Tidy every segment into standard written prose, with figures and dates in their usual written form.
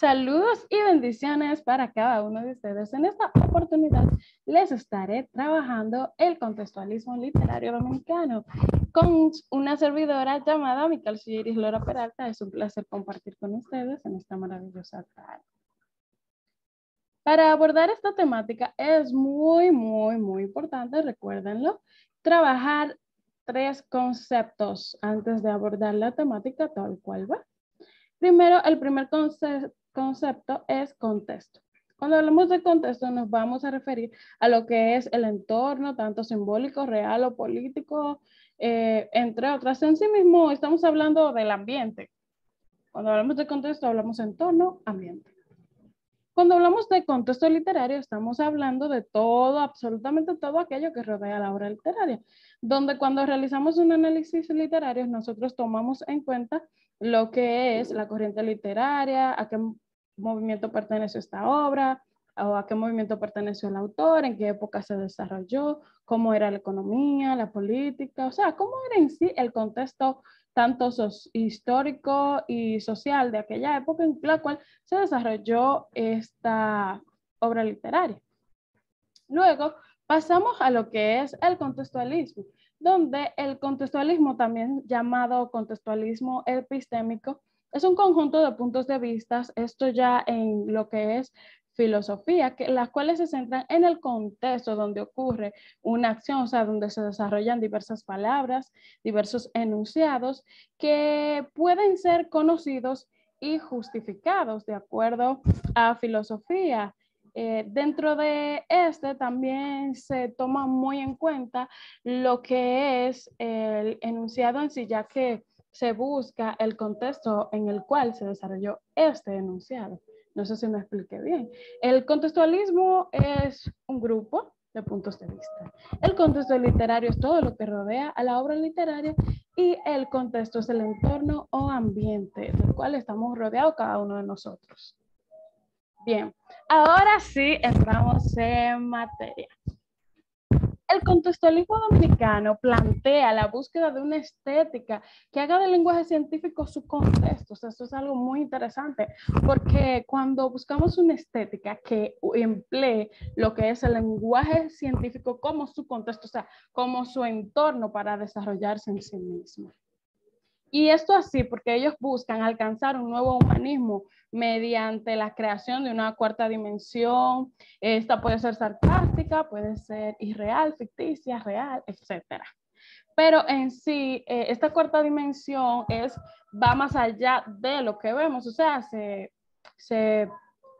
Saludos y bendiciones para cada uno de ustedes. En esta oportunidad les estaré trabajando el contextualismo literario dominicano con una servidora llamada Mical Iris Lora Peralta. Es un placer compartir con ustedes en esta maravillosa tarde. Para abordar esta temática es muy importante, recuérdenlo, trabajar 3 conceptos antes de abordar la temática tal cual va. Primero, el primer concepto es contexto. Cuando hablamos de contexto nos vamos a referir a lo que es el entorno, tanto simbólico, real o político, entre otras. En sí mismo estamos hablando del ambiente. Cuando hablamos de contexto hablamos entorno, ambiente. Cuando hablamos de contexto literario, estamos hablando de todo, absolutamente todo aquello que rodea la obra literaria, donde cuando realizamos un análisis literario, nosotros tomamos en cuenta lo que es la corriente literaria, a qué movimiento pertenece esta obra, o a qué movimiento perteneció el autor, en qué época se desarrolló, cómo era la economía, la política, o sea, cómo era en sí el contexto tanto histórico y social de aquella época en la cual se desarrolló esta obra literaria. Luego pasamos a lo que es el contextualismo, donde el contextualismo, también llamado contextualismo epistémico, es un conjunto de puntos de vista, esto ya en lo que es filosofía, las cuales se centran en el contexto donde ocurre una acción, o sea, donde se desarrollan diversas palabras, diversos enunciados que pueden ser conocidos y justificados de acuerdo a filosofía. Dentro de este también se toma muy en cuenta lo que es el enunciado en sí, ya que se busca el contexto en el cual se desarrolló este enunciado. No sé si me expliqué bien. El contextualismo es un grupo de puntos de vista. El contexto literario es todo lo que rodea a la obra literaria y el contexto es el entorno o ambiente del cual estamos rodeados cada uno de nosotros. Bien, ahora sí entramos en materia. El contextualismo dominicano plantea la búsqueda de una estética que haga del lenguaje científico su contexto. O sea, eso es algo muy interesante, porque cuando buscamos una estética que emplee lo que es el lenguaje científico como su contexto, o sea, como su entorno para desarrollarse en sí mismo. Y esto así porque ellos buscan alcanzar un nuevo humanismo mediante la creación de una cuarta dimensión. Esta puede ser sarcástica, puede ser irreal, ficticia, real, etc. Pero en sí, esta cuarta dimensión va más allá de lo que vemos, o sea, se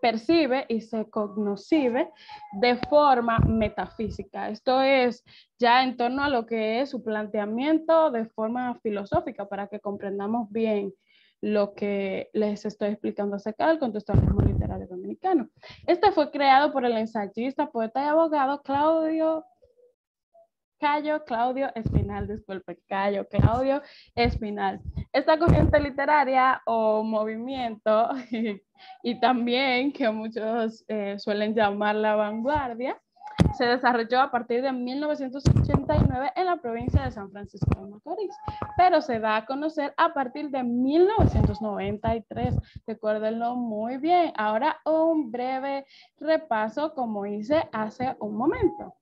percibe y se cognoscibe de forma metafísica. Esto es ya en torno a lo que es su planteamiento de forma filosófica para que comprendamos bien lo que les estoy explicando acerca del contextualismo literario dominicano. Este fue creado por el ensayista, poeta y abogado Cayo Claudio Espinal, disculpe, Cayo Claudio Espinal. Esta corriente literaria o movimiento, y también que muchos suelen llamar la vanguardia, se desarrolló a partir de 1989 en la provincia de San Francisco de Macorís, pero se da a conocer a partir de 1993. Recuérdenlo muy bien. Ahora un breve repaso como hice hace un momento.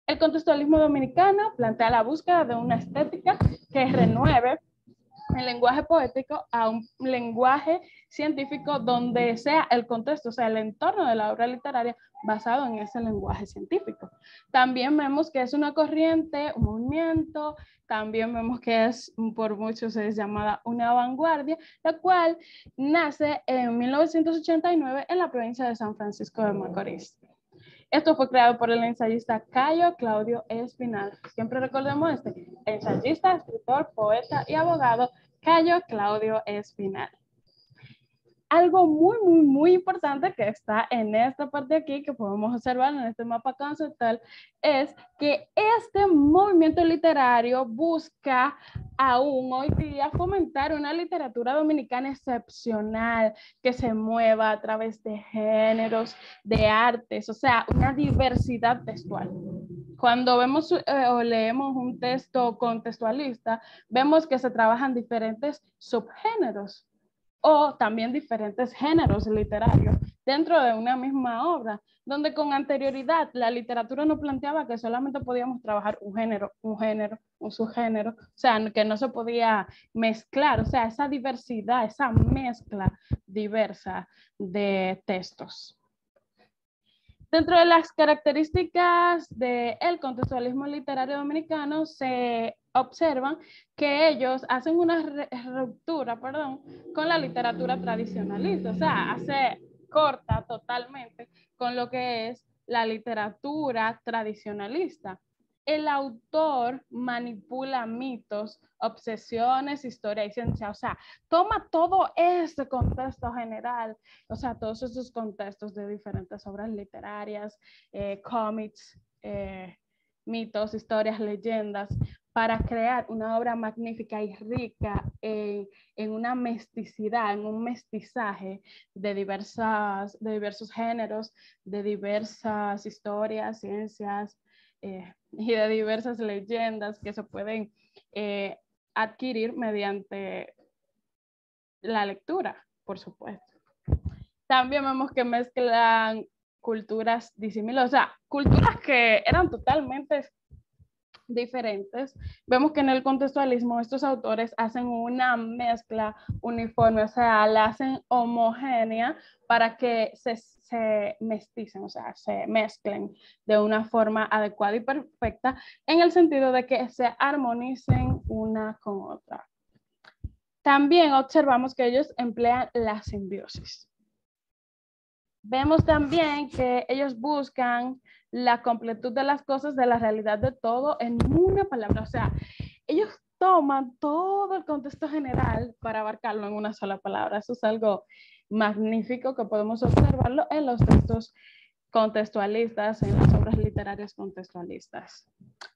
El contextualismo dominicano plantea la búsqueda de una estética que renueve el lenguaje poético a un lenguaje científico donde sea el contexto, o sea, el entorno de la obra literaria basado en ese lenguaje científico. También vemos que es una corriente, un movimiento, también vemos que es, por muchos es llamada una vanguardia, la cual nace en 1989 en la provincia de San Francisco de Macorís. Esto fue creado por el ensayista Cayo Claudio Espinal. Siempre recordemos ensayista, escritor, poeta y abogado Cayo Claudio Espinal. Algo muy importante que está en esta parte aquí, que podemos observar en este mapa conceptual, es que este movimiento literario busca aún hoy día fomentar una literatura dominicana excepcional, que se mueva a través de géneros, de artes, o sea, una diversidad textual. Cuando vemos o leemos un texto contextualista, vemos que se trabajan diferentes subgéneros. o también diferentes géneros literarios dentro de una misma obra, donde con anterioridad la literatura no planteaba que solamente podíamos trabajar un subgénero, o sea, que no se podía mezclar, o sea, esa diversidad, esa mezcla diversa de textos. Dentro de las características del contextualismo literario dominicano se observan que ellos hacen una ruptura, con la literatura tradicionalista, o sea, corta totalmente con lo que es la literatura tradicionalista. El autor manipula mitos, obsesiones, historia y ciencia, o sea, toma todo este contexto general, o sea, todos esos contextos de diferentes obras literarias, cómics, mitos, historias, leyendas, para crear una obra magnífica y rica en una mesticidad, en un mestizaje de diversos géneros, de diversas historias, ciencias y de diversas leyendas que se pueden adquirir mediante la lectura, por supuesto. También vemos que mezclan culturas disímiles, o sea, culturas que eran totalmente diferentes. Vemos que en el contextualismo estos autores hacen una mezcla uniforme, o sea, la hacen homogénea para que se mesticen, o sea, se mezclen de una forma adecuada y perfecta en el sentido de que se armonicen una con otra. También observamos que ellos emplean la simbiosis. Vemos también que ellos buscan la completud de las cosas, de la realidad de todo en una palabra. O sea, ellos toman todo el contexto general para abarcarlo en una sola palabra. Eso es algo magnífico que podemos observarlo en los textos contextualistas, en las obras literarias contextualistas.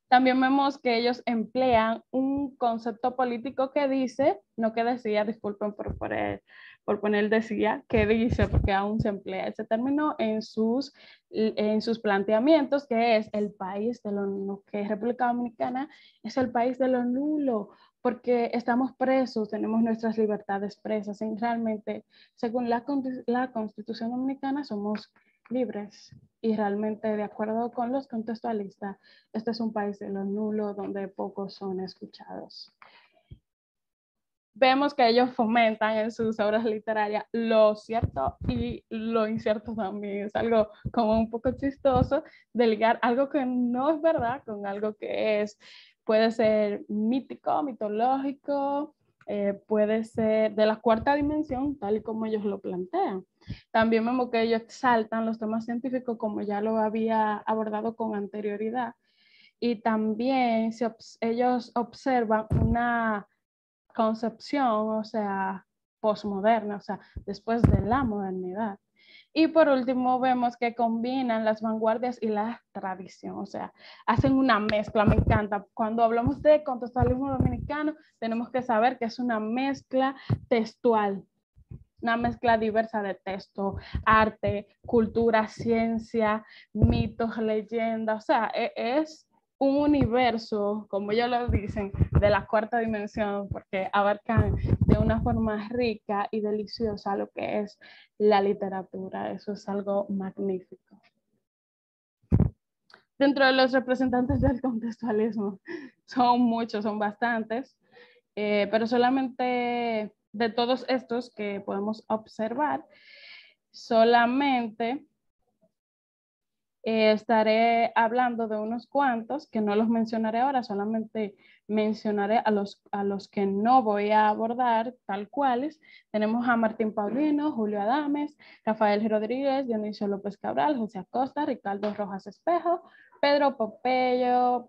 También vemos que ellos emplean un concepto político que dice, no que decía, disculpen por poner decía, que dice, porque aún se emplea ese término en sus planteamientos, que es el país de lo nulo, que República Dominicana es el país de lo nulo, porque estamos presos, tenemos nuestras libertades presas, y realmente, según la Constitución Dominicana, somos libres. Y realmente, de acuerdo con los contextualistas, este es un país de lo nulo donde pocos son escuchados. Vemos que ellos fomentan en sus obras literarias lo cierto y lo incierto también. Es algo como un poco chistoso de ligar algo que no es verdad con algo que puede ser mítico, mitológico, puede ser de la cuarta dimensión, tal y como ellos lo plantean. También vemos que ellos exaltan los temas científicos como ya lo había abordado con anterioridad. Y también ellos observan una concepción, o sea, posmoderna, o sea, después de la modernidad. Y por último vemos que combinan las vanguardias y la tradición, o sea, hacen una mezcla, me encanta. Cuando hablamos de contextualismo dominicano, tenemos que saber que es una mezcla textual, una mezcla diversa de texto, arte, cultura, ciencia, mitos, leyendas, o sea, es un universo, como ellos lo dicen, de la cuarta dimensión, porque abarcan de una forma rica y deliciosa lo que es la literatura. Eso es algo magnífico. Dentro de los representantes del contextualismo, son muchos, son bastantes, pero solamente de todos estos que podemos observar, solamente estaré hablando de unos cuantos que no los mencionaré ahora, solamente mencionaré a los que no voy a abordar tal cuales. Tenemos a Martín Paulino, Julio Adames, Rafael Rodríguez, Dionisio López Cabral, José Acosta, Ricardo Rojas Espejo, Pedro Pompeyo,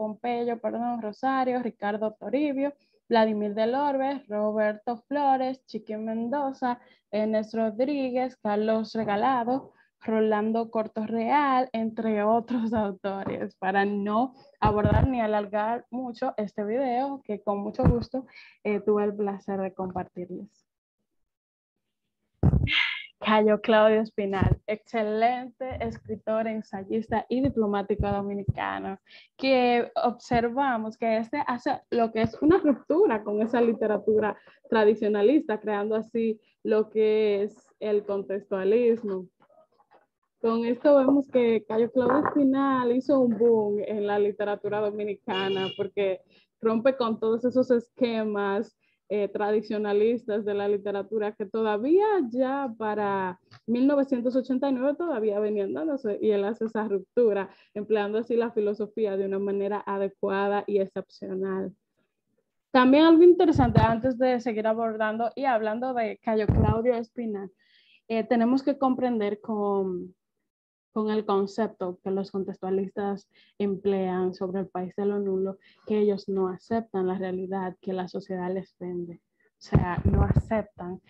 Rosario, Ricardo Toribio, Vladimir del Orbe, Roberto Flores, Chiqui Mendoza, Enes Rodríguez, Carlos Regalado, Rolando Cortorreal, entre otros autores, para no abordar ni alargar mucho este video, que con mucho gusto tuve el placer de compartirles. Cayo Claudio Espinal, excelente escritor, ensayista y diplomático dominicano, que observamos que este hace lo que es una ruptura con esa literatura tradicionalista, creando así lo que es el contextualismo. Con esto vemos que Cayo Claudio Espinal hizo un boom en la literatura dominicana porque rompe con todos esos esquemas tradicionalistas de la literatura que todavía ya para 1989 todavía venían dándose, y él hace esa ruptura empleando así la filosofía de una manera adecuada y excepcional. También algo interesante antes de seguir abordando y hablando de Cayo Claudio Espinal, tenemos que comprender con el concepto que los contextualistas emplean sobre el país de lo nulo, que ellos no aceptan la realidad que la sociedad les vende. O sea, no aceptan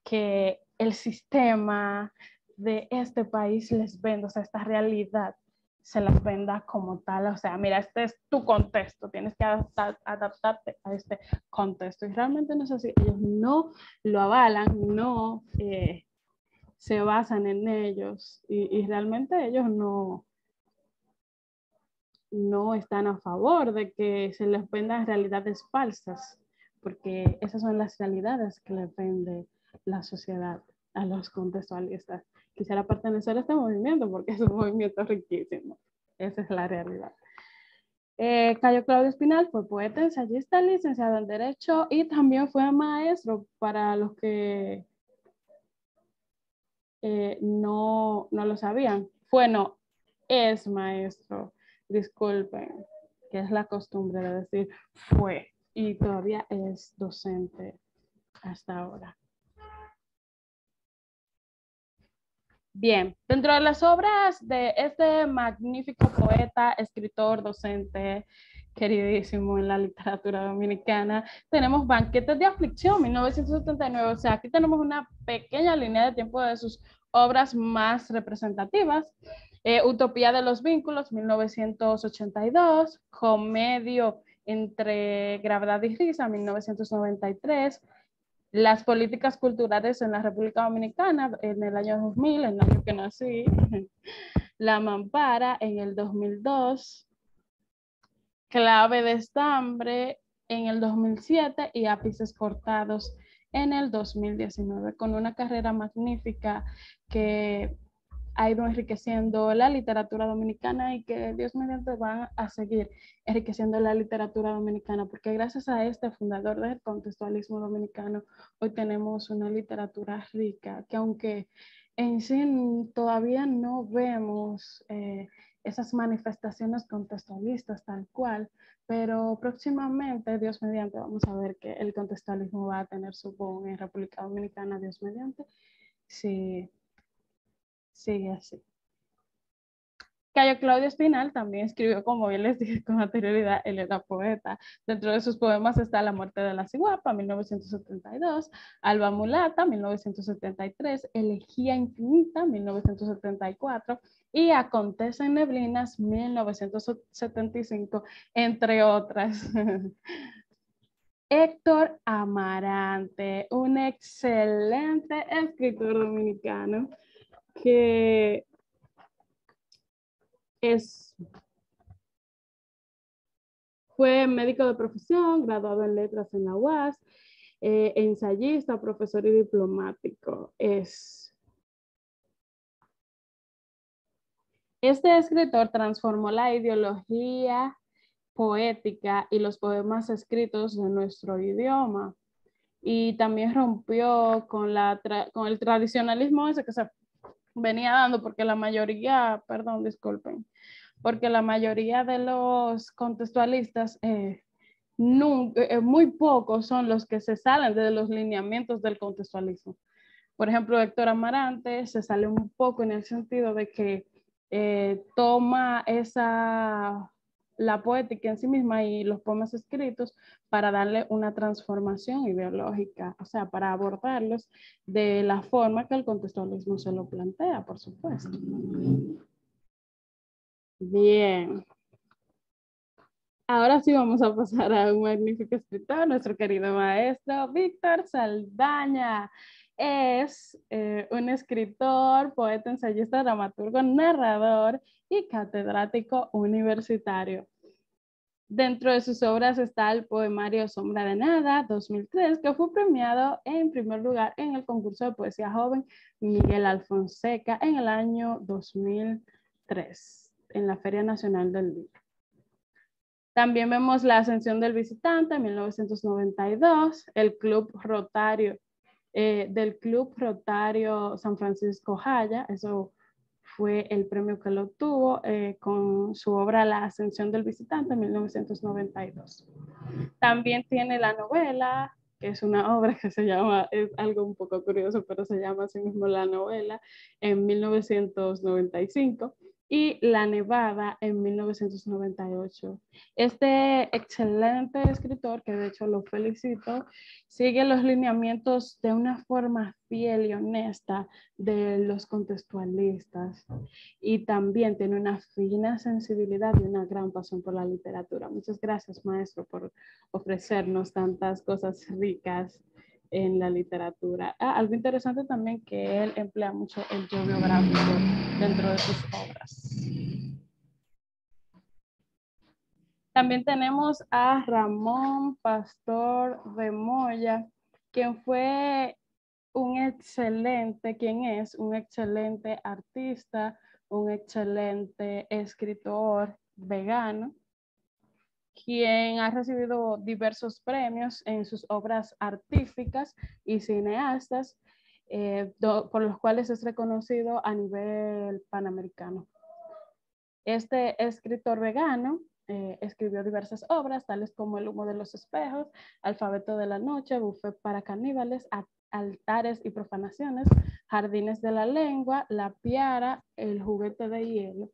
que el sistema de este país les venda, o sea, esta realidad se las venda como tal. O sea, mira, este es tu contexto, tienes que adaptarte a este contexto. Y realmente no es así. Ellos no lo avalan, no se basan en ellos, y realmente ellos no están a favor de que se les vendan realidades falsas, porque esas son las realidades que les vende la sociedad a los contextualistas. Quisiera pertenecer a este movimiento porque es un movimiento riquísimo. Esa es la realidad. Cayo Claudio Espinal fue poeta, ensayista, licenciado en Derecho y también fue maestro. Para los que no lo sabían. Bueno, es maestro, disculpen, que es la costumbre de decir fue, y todavía es docente hasta ahora. Bien, dentro de las obras de este magnífico poeta, escritor, docente, queridísimo en la literatura dominicana, tenemos Banquetes de Aflicción, 1979. O sea, aquí tenemos una pequeña línea de tiempo de sus obras más representativas. Utopía de los Vínculos, 1982, Comedio entre Gravedad y Risa, 1993, Las políticas culturales en la República Dominicana en el año 2000, el año que nací, La Mampara en el 2002, Clave de Estambre en el 2007 y Ápices Cortados en el 2019, con una carrera magnífica que ha ido enriqueciendo la literatura dominicana y que Dios mediante van a seguir enriqueciendo la literatura dominicana, porque gracias a este fundador del contextualismo dominicano, hoy tenemos una literatura rica, que aunque en sí todavía no vemos esas manifestaciones contextualistas tal cual, pero próximamente, Dios mediante, vamos a ver que el contextualismo va a tener su boom en República Dominicana, Dios mediante, sí, sigue así. Cayo Claudio Espinal también escribió, como bien les dije con anterioridad, él era poeta. Dentro de sus poemas está La muerte de la ciguapa, 1972, Alba Mulata, 1973, Elegía infinita, 1974, y Acontecen neblinas, 1975, entre otras. Héctor Amarante, un excelente escritor dominicano que fue médico de profesión, graduado en letras en la UAS, ensayista, profesor y diplomático. Este escritor transformó la ideología poética y los poemas escritos de nuestro idioma, y también rompió con el tradicionalismo ese que se venía dando, porque la mayoría, perdón, disculpen, porque la mayoría de los contextualistas, muy pocos son los que se salen de los lineamientos del contextualismo. Por ejemplo, Héctor Amarante se sale un poco en el sentido de que toma la poética en sí misma y los poemas escritos para darle una transformación ideológica, o sea, para abordarlos de la forma que el contextualismo se lo plantea, por supuesto. Bien. Ahora sí vamos a pasar a un magnífico escritor, nuestro querido maestro Víctor Saldaña. es un escritor, poeta, ensayista, dramaturgo, narrador y catedrático universitario. Dentro de sus obras está el poemario Sombra de Nada, 2003, que fue premiado en primer lugar en el concurso de poesía joven Miguel Alfonseca en el año 2003, en la Feria Nacional del Libro. También vemos La Ascensión del Visitante en 1992, el Club Rotario, del Club Rotario San Francisco Jaya, eso fue el premio que lo obtuvo con su obra La Ascensión del Visitante en 1992. También tiene la novela, que es una obra que se llama, es algo un poco curioso, pero se llama así mismo La Novela, en 1995. Y La Nevada en 1998. Este excelente escritor, que de hecho lo felicito, sigue los lineamientos de una forma fiel y honesta de los contextualistas y también tiene una fina sensibilidad y una gran pasión por la literatura. Muchas gracias, maestro, por ofrecernos tantas cosas ricas en la literatura. Algo interesante también que él emplea mucho el yo biográfico dentro de sus obras. También tenemos a Ramón Pastor de Moya, quien fue quien es un excelente artista, un excelente escritor vegano, quien ha recibido diversos premios en sus obras artísticas y cineastas, por los cuales es reconocido a nivel panamericano. Este escritor vegano escribió diversas obras, tales como El humo de los espejos, Alfabeto de la noche, Buffet para caníbales, Altares y profanaciones, Jardines de la lengua, La piara, El juguete de hielo.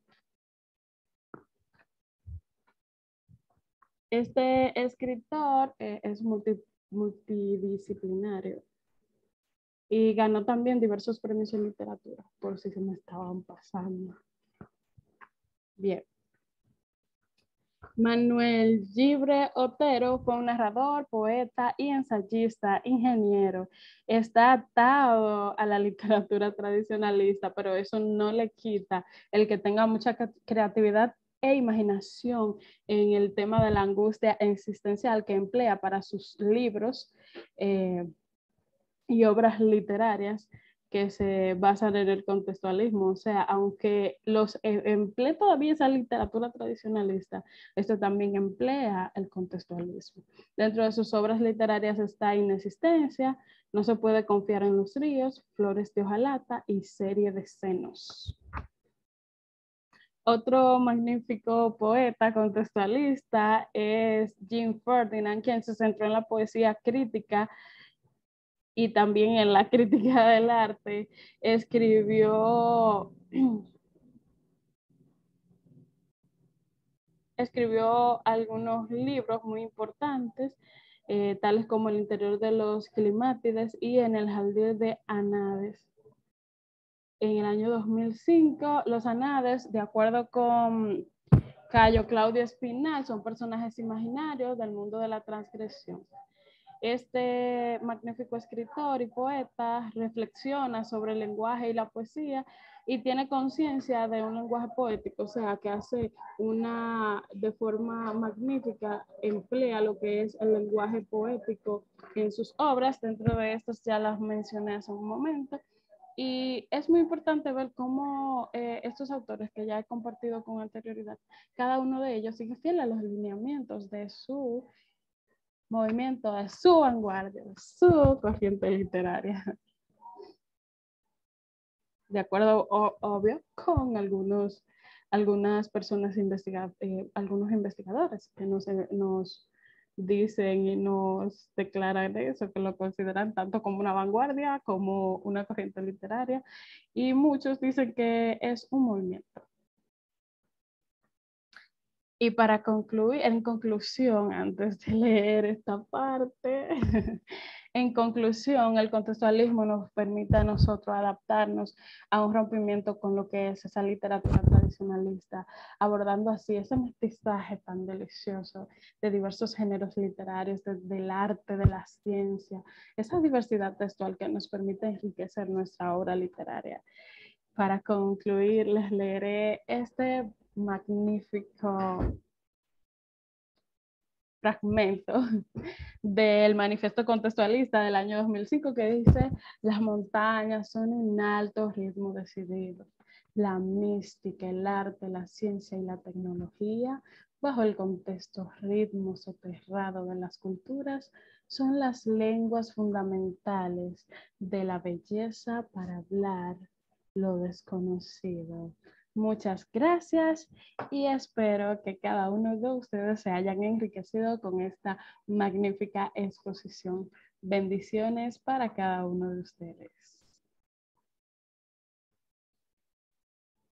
Este escritor es multidisciplinario y ganó también diversos premios en literatura, por si se me estaban pasando. Bien. Manuel Gibre Otero fue un narrador, poeta y ensayista, ingeniero. Está atado a la literatura tradicionalista, pero eso no le quita el que tenga mucha creatividad e imaginación en el tema de la angustia existencial que emplea para sus libros y obras literarias que se basan en el contextualismo. O sea, aunque los emplee todavía esa literatura tradicionalista, esto también emplea el contextualismo. Dentro de sus obras literarias está Inexistencia, No se puede confiar en los ríos, Flores de hojalata y Serie de senos. Otro magnífico poeta contextualista es Jim Ferdinand, quien se centró en la poesía crítica y también en la crítica del arte. Escribió algunos libros muy importantes, tales como El interior de los climátides y En el jardín de Anades. En el año 2005, los Anades, de acuerdo con Cayo Claudio Espinal, son personajes imaginarios del mundo de la transgresión. Este magnífico escritor y poeta reflexiona sobre el lenguaje y la poesía y tiene conciencia de un lenguaje poético, o sea, que hace de forma magnífica, emplea lo que es el lenguaje poético en sus obras. Dentro de estas ya las mencioné hace un momento. Y es muy importante ver cómo estos autores que ya he compartido con anterioridad, cada uno de ellos sigue fiel a los lineamientos de su movimiento, de su vanguardia, de su corriente literaria. De acuerdo, obvio, con algunas personas algunos investigadores que nos dicen y nos declaran eso, que lo consideran tanto como una vanguardia como una corriente literaria, y muchos dicen que es un movimiento. Y para concluir, en conclusión, antes de leer esta parte, En conclusión, el contextualismo nos permite a nosotros adaptarnos a un rompimiento con lo que es esa literatura tradicionalista, abordando así ese mestizaje tan delicioso de diversos géneros literarios, del arte, de la ciencia, esa diversidad textual que nos permite enriquecer nuestra obra literaria. Para concluir, les leeré este magnífico fragmento del manifiesto contextualista del año 2005 que dice: las montañas son un alto ritmo decidido. La mística, el arte, la ciencia y la tecnología, bajo el contexto ritmo soterrado de las culturas, son las lenguas fundamentales de la belleza para hablar lo desconocido. Muchas gracias y espero que cada uno de ustedes se hayan enriquecido con esta magnífica exposición. Bendiciones para cada uno de ustedes.